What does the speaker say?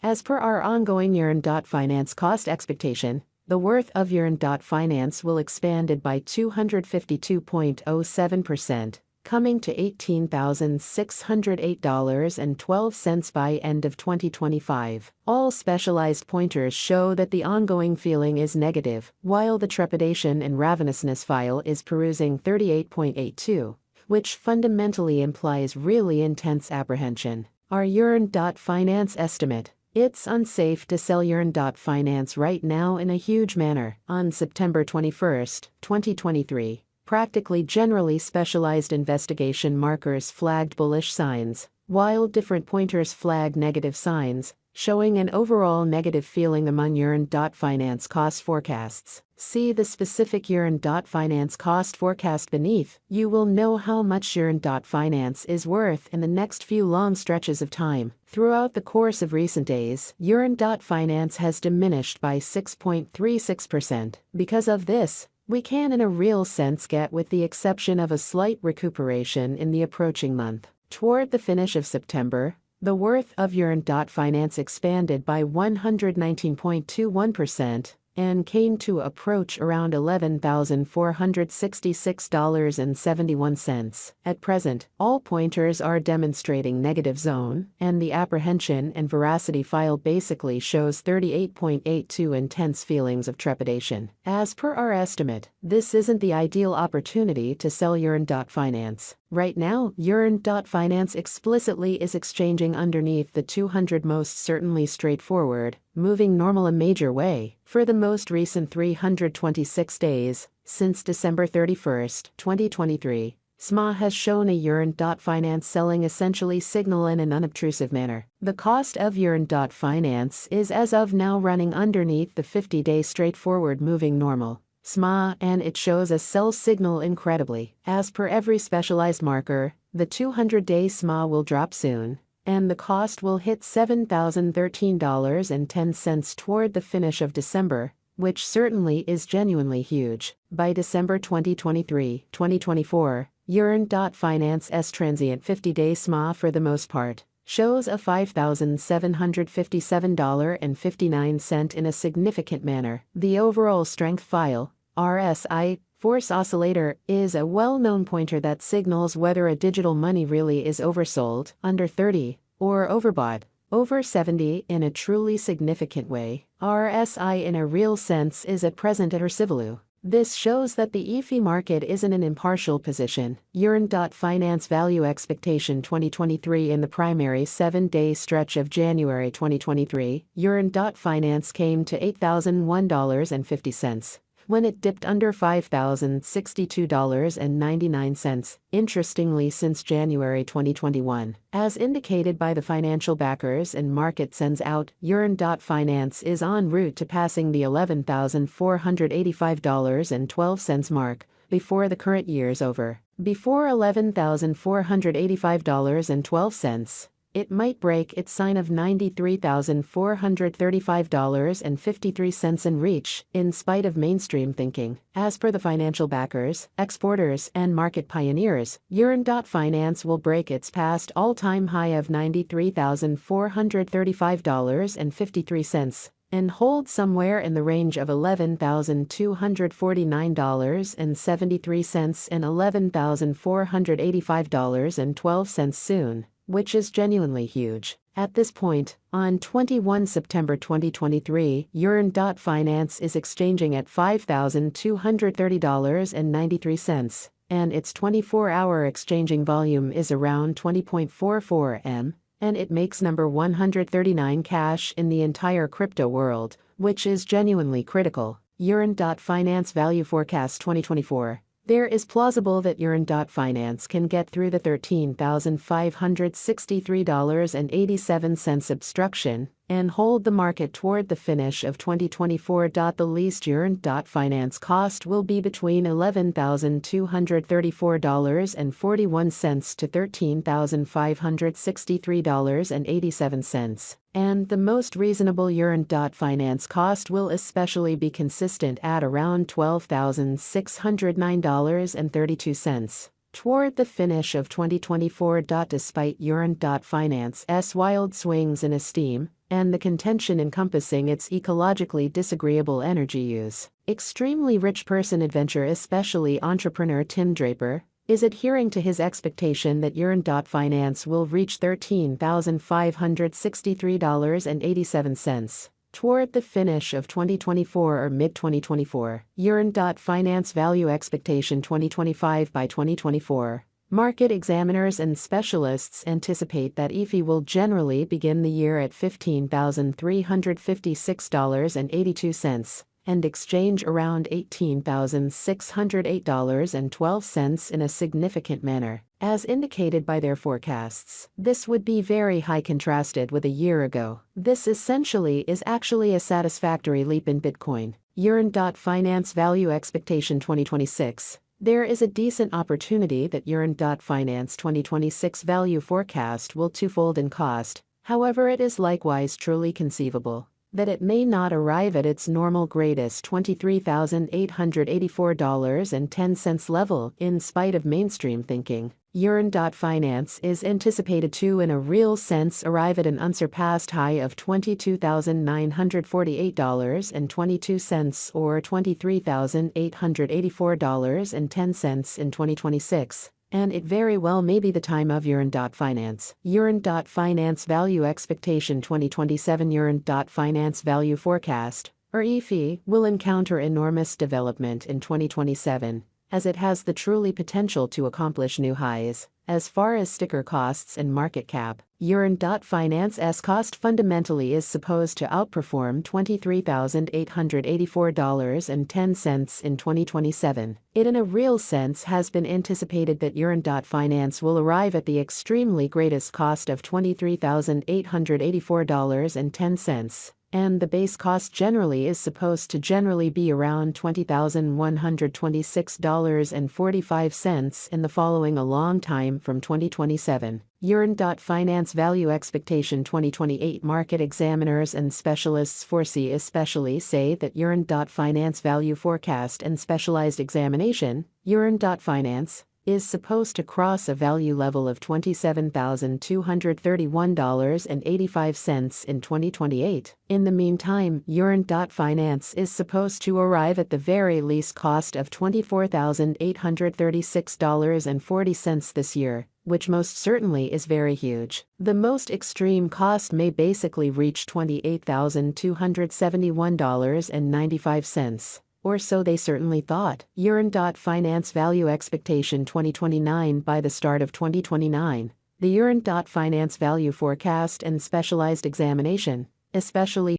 As per our ongoing yearn.finance cost expectation, the worth of yearn.finance will expanded by 252.07%, coming to $18,608.12 by end of 2025. All specialized pointers show that the ongoing feeling is negative, while the trepidation and ravenousness file is perusing 38.82, which fundamentally implies really intense apprehension. Our yearn.finance estimate. It's unsafe to sell yearn.finance right now in a huge manner. On September 21, 2023, practically generally specialized investigation markers flagged bullish signs, while different pointers flagged negative signs, showing an overall negative feeling among yearn.finance cost forecasts. See the specific yearn.finance cost forecast beneath. You will know how much yearn.finance is worth in the next few long stretches of time. Throughout the course of recent days, yearn.finance has diminished by 6.36%. Because of this, we can in a real sense get, with the exception of a slight recuperation in the approaching month. Toward the finish of September, the worth of yearn.finance expanded by 119.21% and came to approach around $11,466.71. At present, all pointers are demonstrating negative zone, and the apprehension and veracity file basically shows 38.82 intense feelings of trepidation. As per our estimate, this isn't the ideal opportunity to sell yearn.finance. Right now, yearn.finance explicitly is exchanging underneath the 200 most certainly straightforward, moving normal a major way. For the most recent 326 days, since December 31, 2023, SMA has shown a yearn.finance selling essentially signal in an unobtrusive manner. The cost of yearn.finance is as of now running underneath the 50-day straightforward moving normal SMA, and it shows a sell signal incredibly. As per every specialized marker, the 200-day SMA will drop soon, and the cost will hit $7,013.10 toward the finish of December, which certainly is genuinely huge. By December 2023-2024, yearn.finance's transient 50-day SMA for the most part shows a $5,757.59 in a significant manner. The overall strength file, RSI, Force Oscillator, is a well-known pointer that signals whether a digital money really is oversold, under 30, or overbought, over 70 in a truly significant way. RSI in a real sense is at present at Ercivalu. This shows that the YFI market is in an impartial position. Yearn.finance value expectation 2023 in the primary 7-day stretch of January 2023, yearn.finance came to $8,001.50. When it dipped under $5,062.99, interestingly since January 2021. As indicated by the financial backers and market sends out, yearn.finance is en route to passing the $11,485.12 mark before the current year's over. Before $11,485.12, it might break its sign of $93,435.53 and reach, in spite of mainstream thinking. As per the financial backers, exporters, and market pioneers, yearn.finance will break its past all-time high of $93,435.53 and hold somewhere in the range of $11,249.73 and $11,485.12 soon, which is genuinely huge. At this point, on 21 September 2023, yearn.finance is exchanging at $5,230.93, and its 24-hour exchanging volume is around 20.44 M, and it makes number 139 cash in the entire crypto world, which is genuinely critical. Yearn.finance value forecast 2024. There is plausible that yearn.finance can get through the $13,563.87 obstruction and hold the market toward the finish of 2024. The least yearn.finance cost will be between $11,234.41 to $13,563.87. And the most reasonable yearn.finance cost will especially be consistent at around $12,609.32. toward the finish of 2024. Despite yearn.finance's wild swings in esteem, and the contention encompassing its ecologically disagreeable energy use, extremely rich person adventure, especially entrepreneur Tim Draper, is adhering to his expectation that yearn.finance will reach $13,563.87. Toward the finish of 2024 or mid-2024, yearn.finance value expectation 2025. By 2024, market examiners and specialists anticipate that YFI will generally begin the year at $15,356.82 and exchange around $18,608.12 in a significant manner, as indicated by their forecasts. This would be very high contrasted with a year ago. This essentially is actually a satisfactory leap in Bitcoin. Yearn.finance value expectation 2026. There is a decent opportunity that yearn.finance 2026 value forecast will twofold in cost. However, it is likewise truly conceivable that it may not arrive at its normal greatest $23,884.10 level in spite of mainstream thinking. Yearn.finance is anticipated to, in a real sense, arrive at an unsurpassed high of $22,948.22 or $23,884.10 in 2026. And it very well may be the time of yearn.finance. Yearn.finance value expectation 2027. Yearn.finance value forecast, or YFI, will encounter enormous development in 2027, as it has the truly potential to accomplish new highs. As far as sticker costs and market cap, yearn.finance's cost fundamentally is supposed to outperform $23,884.10 in 2027. It in a real sense has been anticipated that yearn.finance will arrive at the extremely greatest cost of $23,884.10. And the base cost generally is supposed to generally be around $20,126.45 in the following a long time from 2027. Yearn.finance value expectation 2028. Market examiners and specialists foresee, especially say that yearn.finance value forecast and specialized examination, yearn.finance, is supposed to cross a value level of $27,231.85 in 2028. In the meantime, yearn.finance is supposed to arrive at the very least cost of $24,836.40 this year, which most certainly is very huge. The most extreme cost may basically reach $28,271.95. Or so they certainly thought. Yearn.finance value expectation 2029. By the start of 2029, the yearn.finance value forecast and specialized examination, especially